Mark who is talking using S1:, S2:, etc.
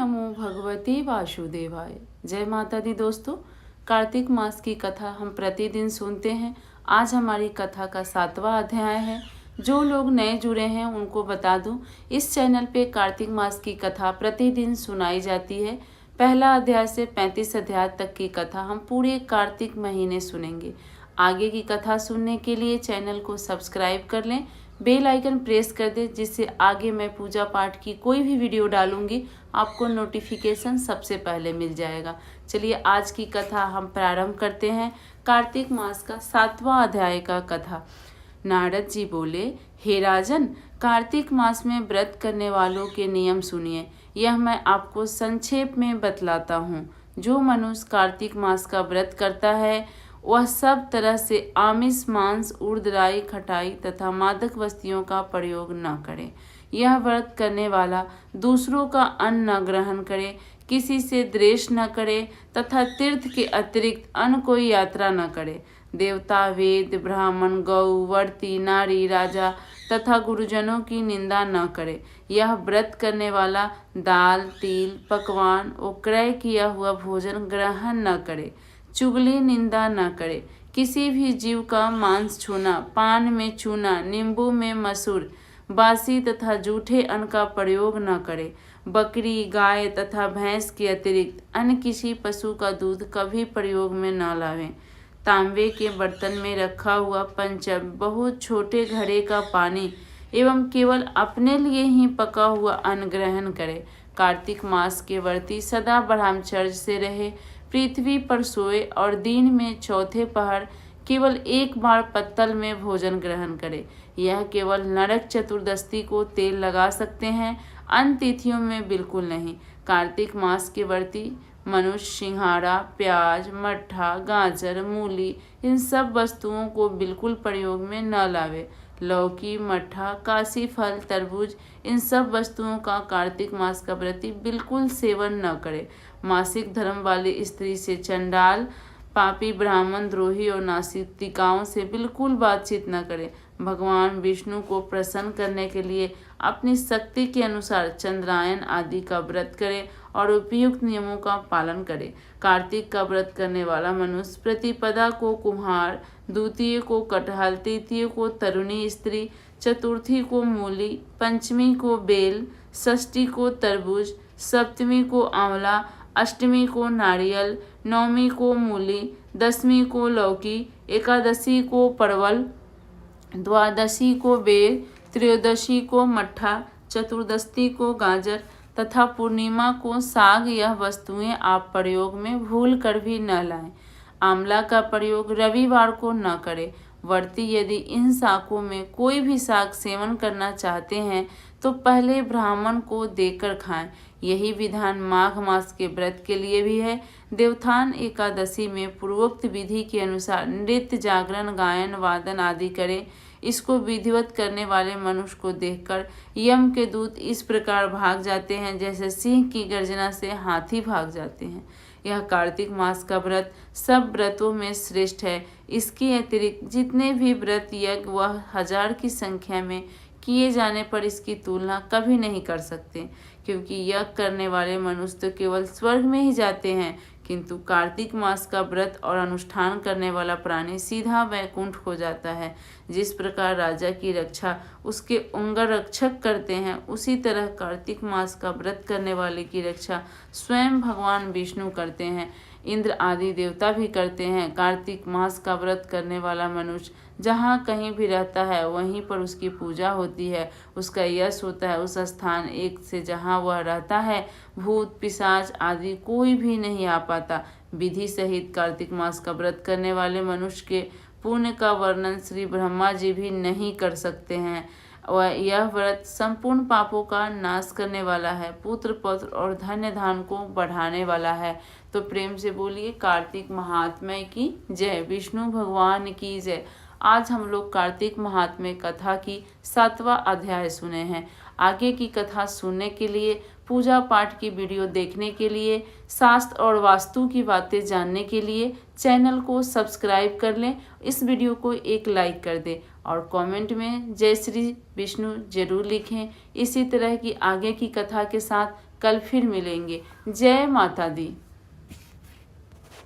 S1: नमो भगवते वासुदेवाय। जय माता दी दोस्तों, कार्तिक मास की कथा हम प्रतिदिन सुनते हैं। आज हमारी कथा का 7वां अध्याय है। जो लोग नए जुड़े हैं उनको बता दूं, इस चैनल पे कार्तिक मास की कथा प्रतिदिन सुनाई जाती है। पहला अध्याय से 35 अध्याय तक की कथा हम पूरे कार्तिक महीने सुनेंगे। आगे की कथा सुनने के लिए चैनल को सब्सक्राइब कर लें, बेल आइकन प्रेस कर दें, जिससे आगे मैं पूजा पाठ की कोई भी वीडियो डालूंगी आपको नोटिफिकेशन सबसे पहले मिल जाएगा। चलिए आज की कथा हम प्रारंभ करते हैं। कार्तिक मास का 7वां अध्याय का कथा। नारद जी बोले, हे राजन, कार्तिक मास में व्रत करने वालों के नियम सुनिए। यह मैं आपको संक्षेप में बतलाता हूँ। जो मनुष्य कार्तिक मास का व्रत करता है वह सब तरह से आमिष, मांस, उर्दराई, खटाई तथा मादक वस्तुओं का प्रयोग न करे। यह व्रत करने वाला दूसरों का अन्न न ग्रहण करे, किसी से द्वेष न करे तथा तीर्थ के अतिरिक्त अन्य कोई यात्रा न करे। देवता, वेद, ब्राह्मण, गौ, वर्ती, नारी, राजा तथा गुरुजनों की निंदा न करे। यह व्रत करने वाला दाल, तिल, पकवान और क्रय किया हुआ भोजन ग्रहण न करे। चुगली, निंदा न करे। किसी भी जीव का मांस छूना, पान में चूना, नींबू में मसूर, बासी तथा जूठे अन्न का प्रयोग न करे। बकरी, गाय तथा भैंस के अतिरिक्त अन्य किसी पशु का दूध कभी प्रयोग में न लावें। तांबे के बर्तन में रखा हुआ पंचम, बहुत छोटे घड़े का पानी एवं केवल अपने लिए ही पका हुआ अन्न ग्रहण करे। कार्तिक मास के व्रती सदा ब्रह्मचर्य से रहे, पृथ्वी पर सोए और दिन में चौथे पहर केवल एक बार पत्तल में भोजन ग्रहण करे। यह केवल नरक चतुर्दशी को तेल लगा सकते हैं, अन्य तिथियों में बिल्कुल नहीं। कार्तिक मास के व्रती मनुष्य सिंघाड़ा, प्याज, मट्ठा, गाजर, मूली इन सब वस्तुओं को बिल्कुल प्रयोग में न लावे। लौकी, मट्ठा, काशी फल, तरबूज इन सब वस्तुओं का कार्तिक मास का व्रती बिल्कुल सेवन न करे। मासिक धर्म वाली स्त्री से, चंडाल, पापी, ब्राह्मण, द्रोही और नास्तिकाओं से बिल्कुल बातचीत न करे। भगवान विष्णु को प्रसन्न करने के लिए अपनी शक्ति के अनुसार चंद्रायन आदि का व्रत करे और उपयुक्त नियमों का पालन करे। कार्तिक का व्रत करने वाला मनुष्य प्रतिपदा को कुम्हार, द्वितीय को कटहल, तृतीय को तरुणी स्त्री, चतुर्थी को मूली, पंचमी को बेल, षष्ठी को तरबूज, सप्तमी को आंवला, अष्टमी को नारियल, नवमी को मूली, दसवीं को लौकी, एकादशी को परवल, द्वादशी को बेर, त्रयोदशी को मट्ठा, चतुर्दशी को गाजर तथा पूर्णिमा को साग। यह वस्तुएं आप प्रयोग में भूल कर भी न लाएं। आंवला का प्रयोग रविवार को न करें। व्रती यदि इन शाकों में कोई भी शाक सेवन करना चाहते हैं तो पहले ब्राह्मण को देकर खाएं। यही विधान माघ मास के व्रत के लिए भी है। देवोत्थान एकादशी में पूर्वोक्त विधि के अनुसार नृत्य, जागरण, गायन, वादन आदि करें। इसको विधिवत करने वाले मनुष्य को देखकर यम के दूत इस प्रकार भाग जाते हैं जैसे सिंह की गर्जना से हाथी भाग जाते हैं। यह कार्तिक मास का व्रत सब व्रतों में श्रेष्ठ है। इसके अतिरिक्त जितने भी व्रत यज्ञ वह 1000 की संख्या में किए जाने पर इसकी तुलना कभी नहीं कर सकते, क्योंकि यज्ञ करने वाले मनुष्य तो केवल स्वर्ग में ही जाते हैं, किंतु कार्तिक मास का व्रत और अनुष्ठान करने वाला प्राणी सीधा वैकुंठ हो जाता है। जिस प्रकार राजा की रक्षा उसके अंगरक्षक करते हैं, उसी तरह कार्तिक मास का व्रत करने वाले की रक्षा स्वयं भगवान विष्णु करते हैं। इंद्र आदि देवता भी करते हैं। कार्तिक मास का व्रत करने वाला मनुष्य जहाँ कहीं भी रहता है वहीं पर उसकी पूजा होती है, उसका यश होता है। उस स्थान एक से जहाँ वह रहता है भूत, पिशाच आदि कोई भी नहीं आ पाता। विधि सहित कार्तिक मास का व्रत करने वाले मनुष्य के पुण्य का वर्णन श्री ब्रह्मा जी भी नहीं कर सकते हैं। वह यह व्रत संपूर्ण पापों का नाश करने वाला है, पुत्र, पौत्र और धन्य धान को बढ़ाने वाला है। तो प्रेम से बोलिए कार्तिक महात्म्य की जय, विष्णु भगवान की जय। आज हम लोग कार्तिक महात्म्य कथा की 7वां अध्याय सुने हैं। आगे की कथा सुनने के लिए, पूजा पाठ की वीडियो देखने के लिए, शास्त्र और वास्तु की बातें जानने के लिए चैनल को सब्सक्राइब कर लें। इस वीडियो को एक लाइक कर दें और कमेंट में जय श्री विष्णु जरूर लिखें। इसी तरह की आगे की कथा के साथ कल फिर मिलेंगे। जय माता दी।